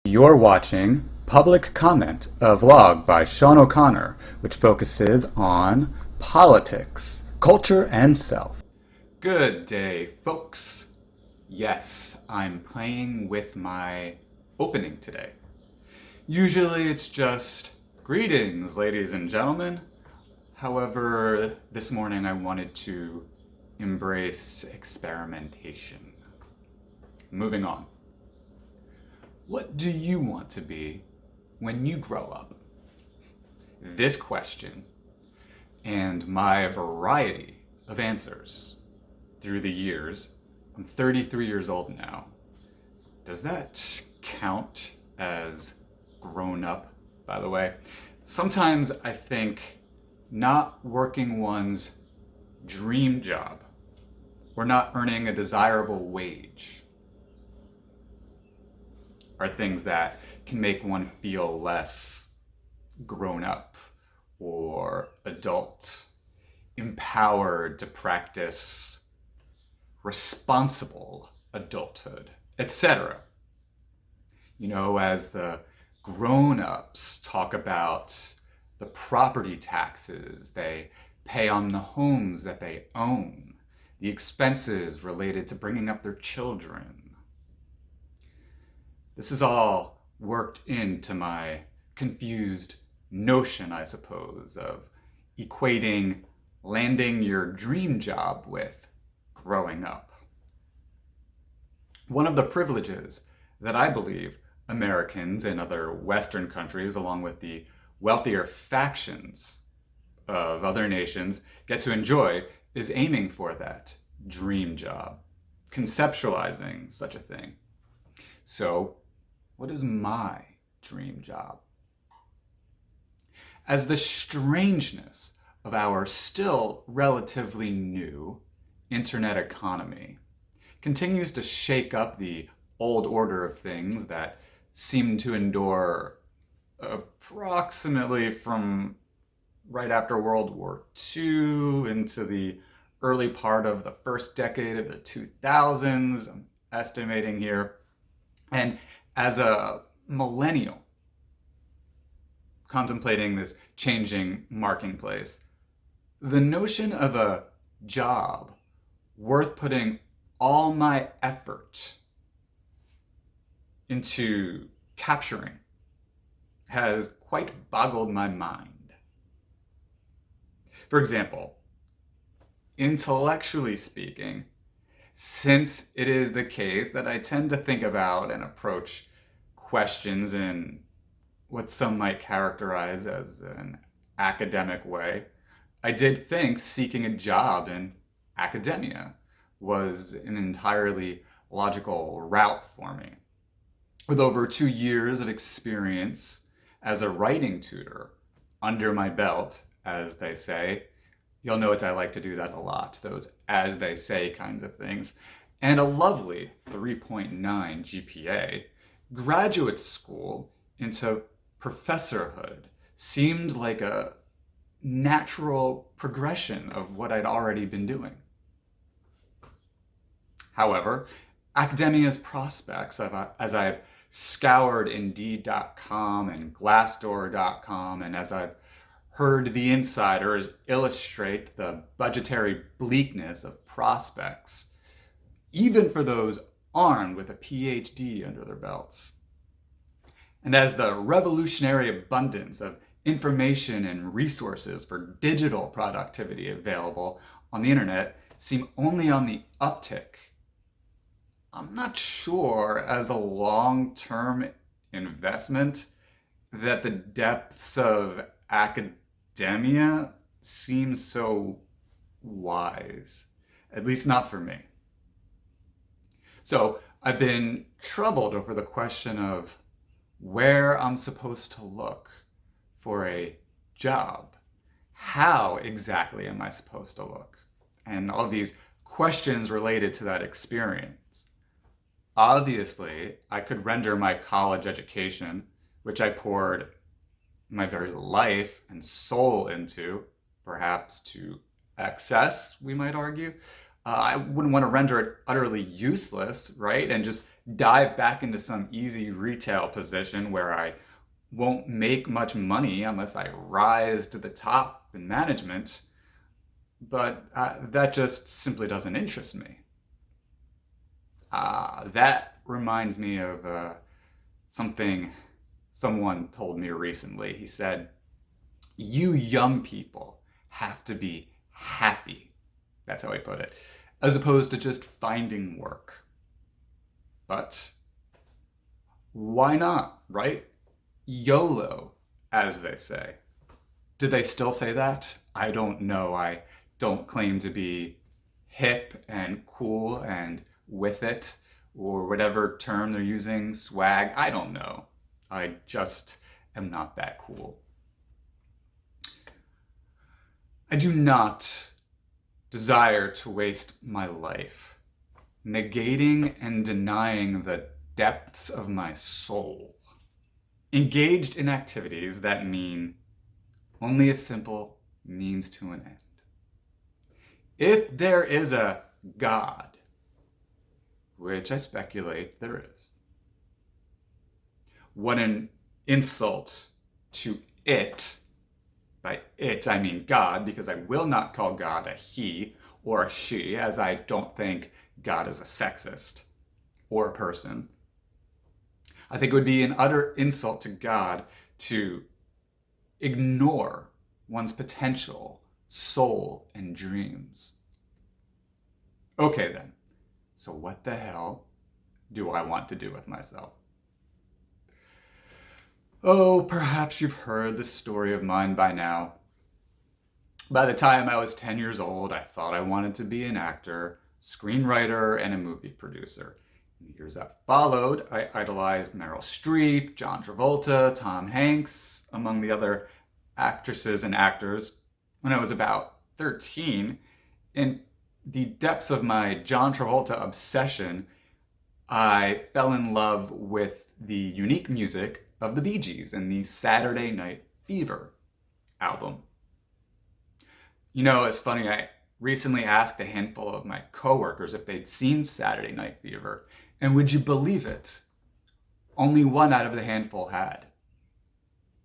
You're watching Public Comment, a vlog by Sean O'Connor, which focuses on politics, culture, and self. Good day, folks. Yes, I'm playing with my opening today. Usually it's just, greetings, ladies and gentlemen. However, this morning I wanted to embrace experimentation. Moving on. What do you want to be when you grow up? This question and my variety of answers through the years, I'm 33 years old now. Does that count as grown up, by the way? Sometimes I think not working one's dream job or not earning a desirable wage are things that can make one feel less grown up or adult, empowered to practice responsible adulthood, etc. You know, as the grown-ups talk about the property taxes they pay on the homes that they own, the expenses related to bringing up their children. This is all worked into my confused notion, I suppose, of equating landing your dream job with growing up. One of the privileges that I believe Americans and other Western countries, along with the wealthier factions of other nations, get to enjoy is aiming for that dream job, conceptualizing such a thing. So, what is my dream job? As the strangeness of our still relatively new internet economy continues to shake up the old order of things that seem to endure approximately from right after World War II into the early part of the first decade of the 2000s, I'm estimating here. And as a millennial contemplating this changing marketplace, the notion of a job worth putting all my effort into capturing has quite boggled my mind. For example, intellectually speaking, since it is the case that I tend to think about and approach questions in what some might characterize as an academic way, I did think seeking a job in academia was an entirely logical route for me. With over 2 years of experience as a writing tutor under my belt, as they say, you'll note I like to do that a lot, those as they say kinds of things, and a lovely 3.9 GPA, graduate school into professorhood seemed like a natural progression of what I'd already been doing. However, academia's prospects, as I've scoured Indeed.com and Glassdoor.com, and as I've heard the insiders illustrate the budgetary bleakness of prospects, even for those armed with a PhD under their belts. And as the revolutionary abundance of information and resources for digital productivity available on the internet seem only on the uptick, I'm not sure as a long-term investment that the depths of academia seem so wise, at least not for me. So I've been troubled over the question of where I'm supposed to look for a job. How exactly am I supposed to look? And all these questions related to that experience. Obviously, I could render my college education, which I poured my very life and soul into, perhaps to excess, we might argue. I wouldn't want to render it utterly useless, right? And just dive back into some easy retail position where I won't make much money unless I rise to the top in management, but that just simply doesn't interest me. That reminds me of something someone told me recently. He said, "You young people have to be happy." That's how he put it, as opposed to just finding work. But why not, right? YOLO, as they say. Do they still say that? I don't know. I don't claim to be hip and cool and with it, or whatever term they're using, swag. I don't know. I just am not that cool. I do not desire to waste my life negating and denying the depths of my soul, engaged in activities that mean only a simple means to an end. If there is a God, which I speculate there is, what an insult to it. By it, I mean God, because I will not call God a he or a she, as I don't think God is a sexist or a person. I think it would be an utter insult to God to ignore one's potential, soul, and dreams. Okay then, so what the hell do I want to do with myself? Oh, perhaps you've heard this story of mine by now. By the time I was 10 years old, I thought I wanted to be an actor, screenwriter, and a movie producer. In the years that followed, I idolized Meryl Streep, John Travolta, Tom Hanks, among the other actresses and actors. When I was about 13, in the depths of my John Travolta obsession, I fell in love with the unique music of the Bee Gees and the Saturday Night Fever album. You know, it's funny, I recently asked a handful of my coworkers if they'd seen Saturday Night Fever, and would you believe it? Only one out of the handful had.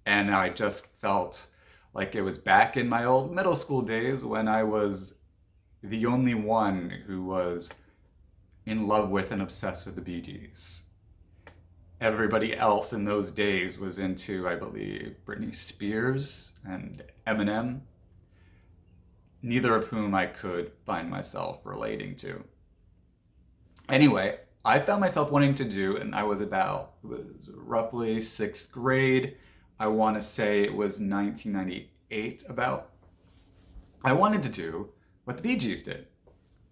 And I just felt like it was back in my old middle school days when I was the only one who was in love with and obsessed with the Bee Gees. Everybody else in those days was into, I believe, Britney Spears and Eminem, neither of whom I could find myself relating to. Anyway, I found myself wanting to do, and I was roughly 6th grade. I want to say it was 1998 about. I wanted to do what the Bee Gees did,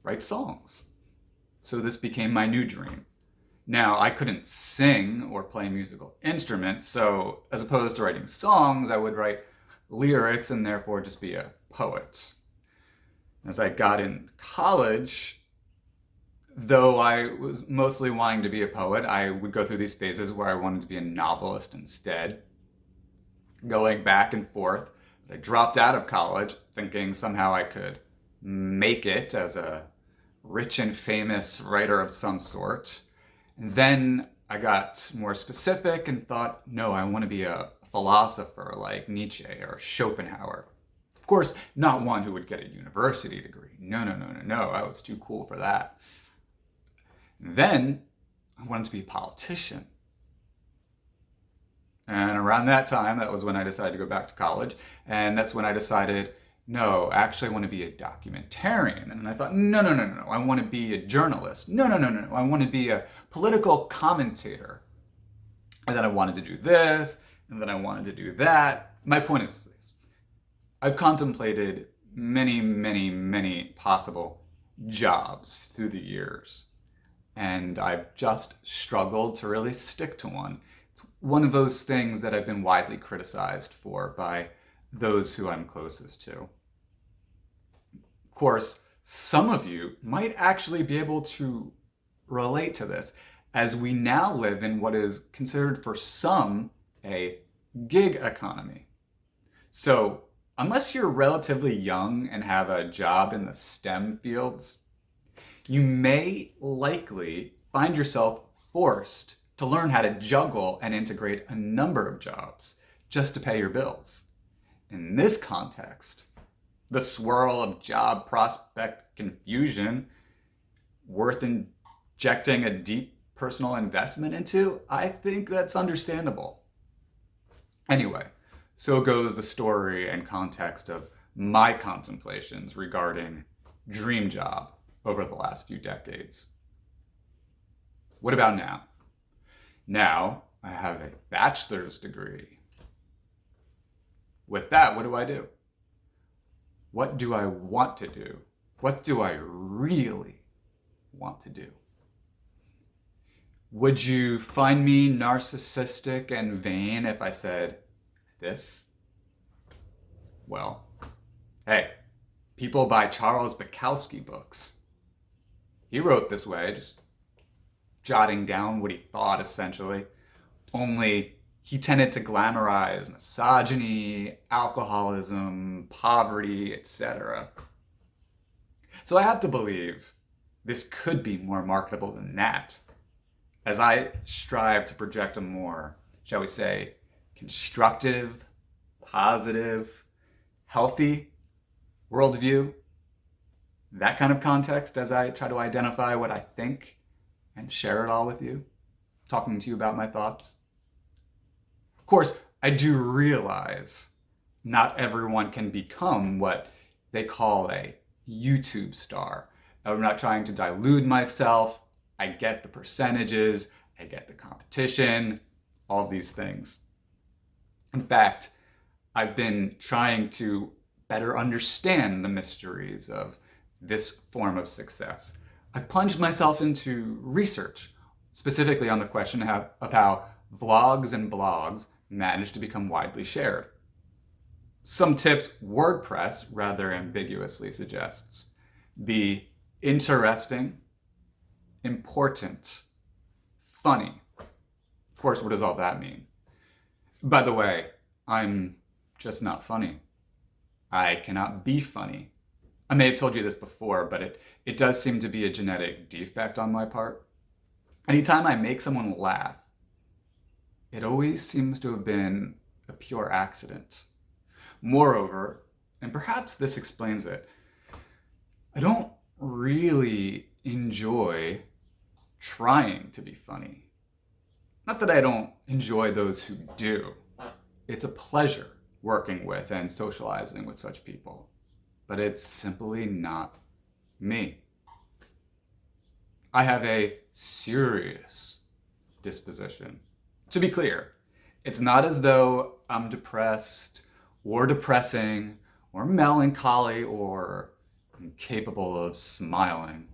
write songs. So this became my new dream. Now, I couldn't sing or play a musical instrument, so as opposed to writing songs, I would write lyrics and therefore just be a poet. As I got in college, though I was mostly wanting to be a poet, I would go through these phases where I wanted to be a novelist instead, going back and forth. I dropped out of college thinking somehow I could make it as a rich and famous writer of some sort. And then I got more specific and thought, no, I want to be a philosopher like Nietzsche or Schopenhauer. Of course, not one who would get a university degree. No. I was too cool for that. And then I wanted to be a politician. And around that time, that was when I decided to go back to college. And that's when I decided, no, actually I want to be a documentarian. And I thought, no, I want to be a journalist. No, I want to be a political commentator. And then I wanted to do this, and then I wanted to do that. My point is this. I've contemplated many possible jobs through the years. And I've just struggled to really stick to one. It's one of those things that I've been widely criticized for by those who I'm closest to. Of course, some of you might actually be able to relate to this, as we now live in what is considered for some a gig economy. So, unless you're relatively young and have a job in the STEM fields, you may likely find yourself forced to learn how to juggle and integrate a number of jobs just to pay your bills. In this context, the swirl of job prospect confusion worth injecting a deep personal investment into, I think that's understandable. Anyway, so goes the story and context of my contemplations regarding dream job over the last few decades. What about now? Now I have a bachelor's degree. With that, what do? What do I want to do? What do I really want to do? Would you find me narcissistic and vain if I said this? Well, hey, people buy Charles Bukowski books. He wrote this way, just jotting down what he thought, essentially. Only he tended to glamorize misogyny, alcoholism, poverty, etc. So I have to believe this could be more marketable than that, as I strive to project a more, shall we say, constructive, positive, healthy worldview. That kind of context as I try to identify what I think and share it all with you, talking to you about my thoughts. Of course, I do realize not everyone can become what they call a YouTube star. I'm not trying to dilute myself. I get the percentages, I get the competition, all these things. In fact, I've been trying to better understand the mysteries of this form of success. I've plunged myself into research, specifically on the question of how vlogs and blogs manage to become widely shared. Some tips WordPress rather ambiguously suggests: be interesting, important, funny. Of course, what does all that mean? By the way, I'm just not funny. I cannot be funny. I may have told you this before, but it does seem to be a genetic defect on my part. Anytime I make someone laugh, it always seems to have been a pure accident. Moreover, and perhaps this explains it, I don't really enjoy trying to be funny. Not that I don't enjoy those who do. It's a pleasure working with and socializing with such people, but it's simply not me. I have a serious disposition. To be clear, it's not as though I'm depressed or depressing or melancholy or incapable of smiling.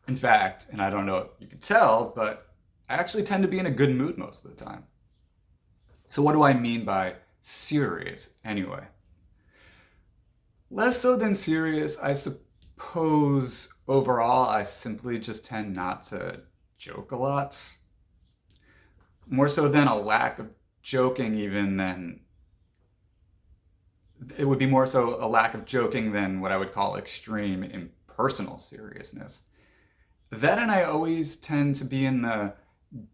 In fact, and I don't know if you can tell, but I actually tend to be in a good mood most of the time. So what do I mean by serious anyway? Less so than serious, I suppose. Overall, I simply just tend not to joke a lot. More so than a lack of joking even than, it would be more so a lack of joking than what I would call extreme impersonal seriousness. That and I always tend to be in the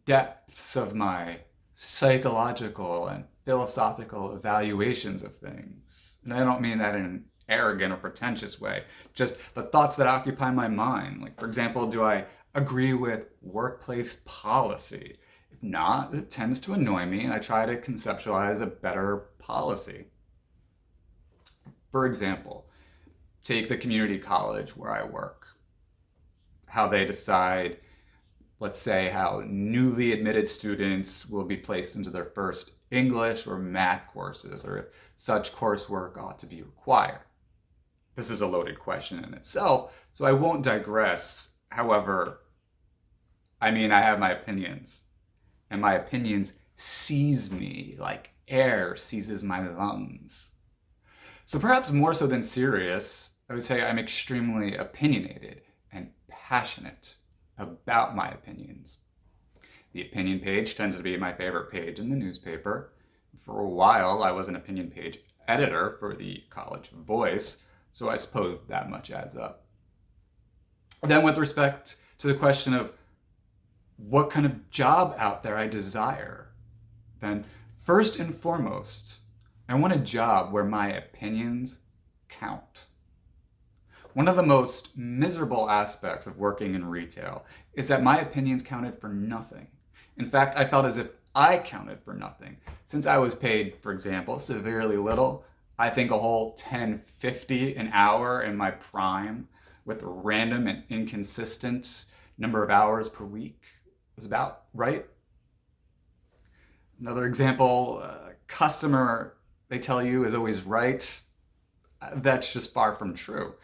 depths of my psychological and philosophical evaluations of things. And I don't mean that in an arrogant or pretentious way, just the thoughts that occupy my mind. Like, for example, do I agree with workplace policy? If not, it tends to annoy me and I try to conceptualize a better policy. For example, take the community college where I work. How they decide, let's say, how newly admitted students will be placed into their first English or math courses, or if such coursework ought to be required. This is a loaded question in itself, so I won't digress. However, I have my opinions, and my opinions seize me like air seizes my lungs. So perhaps more so than serious, I would say I'm extremely opinionated and passionate about my opinions. The opinion page tends to be my favorite page in the newspaper. For a while, I was an opinion page editor for the College Voice, so I suppose that much adds up. Then with respect to the question of what kind of job out there I desire, then first and foremost, I want a job where my opinions count. One of the most miserable aspects of working in retail is that my opinions counted for nothing. In fact, I felt as if I counted for nothing. Since I was paid, for example, severely little, I think a whole $10.50 an hour in my prime, with a random and inconsistent number of hours per week, was about right. Another example, customer, they tell you, is always right. That's just far from true.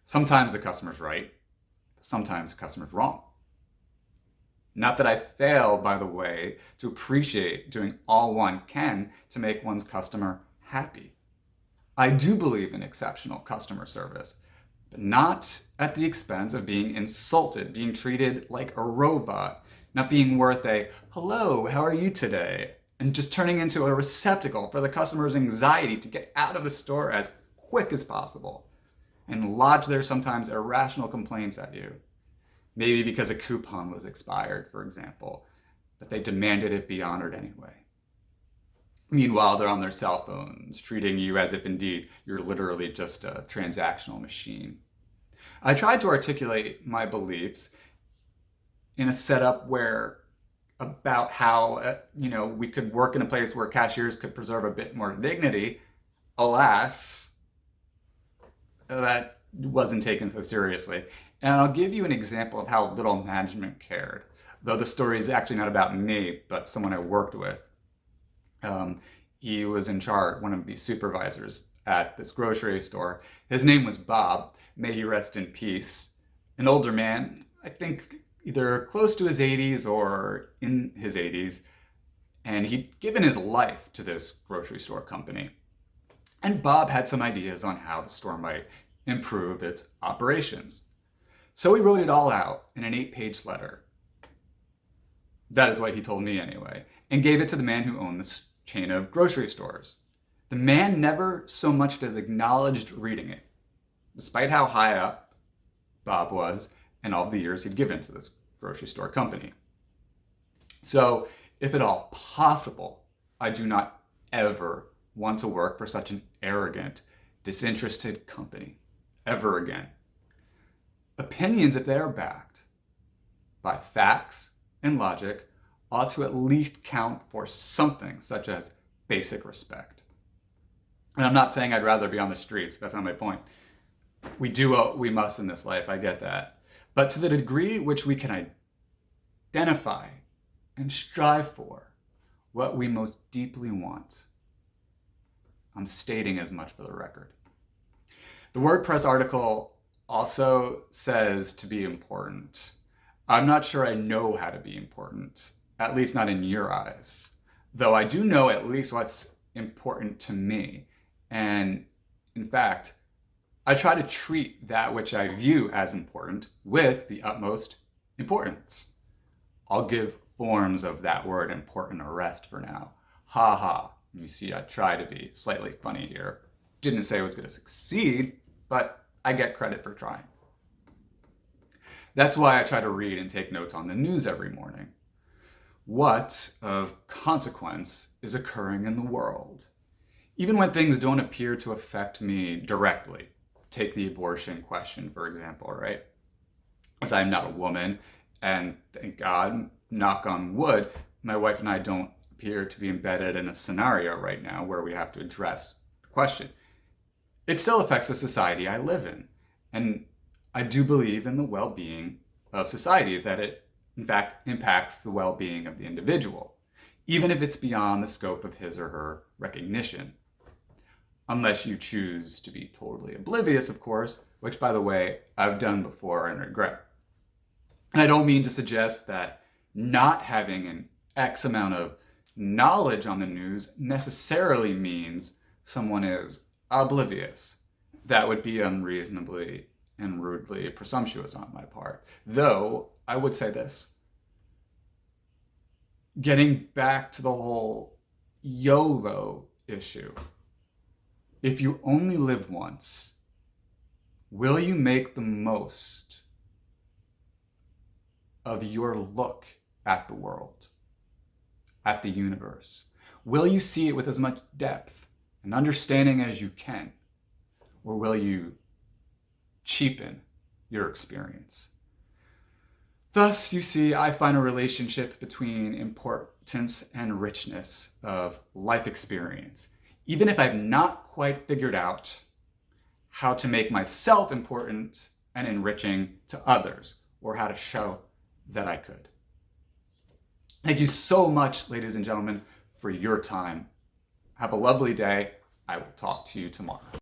Sometimes the customer's right, sometimes the customer's wrong. Not that I fail, by the way, to appreciate doing all one can to make one's customer happy. I do believe in exceptional customer service, but not at the expense of being insulted, being treated like a robot, not being worth a "hello, how are you today?" and just turning into a receptacle for the customer's anxiety to get out of the store as quick as possible and lodge their sometimes irrational complaints at you. Maybe because a coupon was expired, for example, but they demanded it be honored anyway. Meanwhile, they're on their cell phones, treating you as if indeed you're literally just a transactional machine. I tried to articulate my beliefs in a setup where about how we could work in a place where cashiers could preserve a bit more dignity. Alas, that wasn't taken so seriously. And I'll give you an example of how little management cared, though the story is actually not about me, but someone I worked with. He was in charge, one of the supervisors at this grocery store. His name was Bob. May he rest in peace. An older man, I think either close to his 80s or in his 80s, and he'd given his life to this grocery store company. And Bob had some ideas on how the store might improve its operations. So he wrote it all out in an 8-page letter. That is what he told me anyway, and gave it to the man who owned this chain of grocery stores. The man never so much as acknowledged reading it, despite how high up Bob was and all the years he'd given to this grocery store company. So, if at all possible, I do not ever want to work for such an arrogant, disinterested company, ever again. Opinions, if they are backed by facts and logic, ought to at least count for something, such as basic respect. And I'm not saying I'd rather be on the streets, that's not my point. We do what we must in this life, I get that. But to the degree which we can identify and strive for what we most deeply want, I'm stating as much for the record. The WordPress article also says to be important. I'm not sure I know how to be important, at least not in your eyes, though I do know at least what's important to me. And in fact, I try to treat that which I view as important with the utmost importance. I'll give forms of that word important a rest for now. Ha ha. You see, I try to be slightly funny here. Didn't say I was going to succeed, but I get credit for trying. That's why I try to read and take notes on the news every morning. What of consequence is occurring in the world? Even when things don't appear to affect me directly. Take the abortion question, for example, right? As I'm not a woman, and thank God, knock on wood, my wife and I don't appear to be embedded in a scenario right now where we have to address the question. It still affects the society I live in. And I do believe in the well-being of society, that it, in fact, impacts the well-being of the individual, even if it's beyond the scope of his or her recognition. Unless you choose to be totally oblivious, of course, which, by the way, I've done before and regret. And I don't mean to suggest that not having an X amount of knowledge on the news necessarily means someone is oblivious. That would be unreasonably and rudely presumptuous on my part. Though, I would say this. Getting back to the whole YOLO issue. If you only live once, will you make the most of your look at the world, at the universe? Will you see it with as much depth and understanding as you can? Or will you cheapen your experience? Thus, you see, I find a relationship between importance and richness of life experience, even if I've not quite figured out how to make myself important and enriching to others, or how to show that I could. Thank you so much, ladies and gentlemen, for your time. Have a lovely day. I will talk to you tomorrow.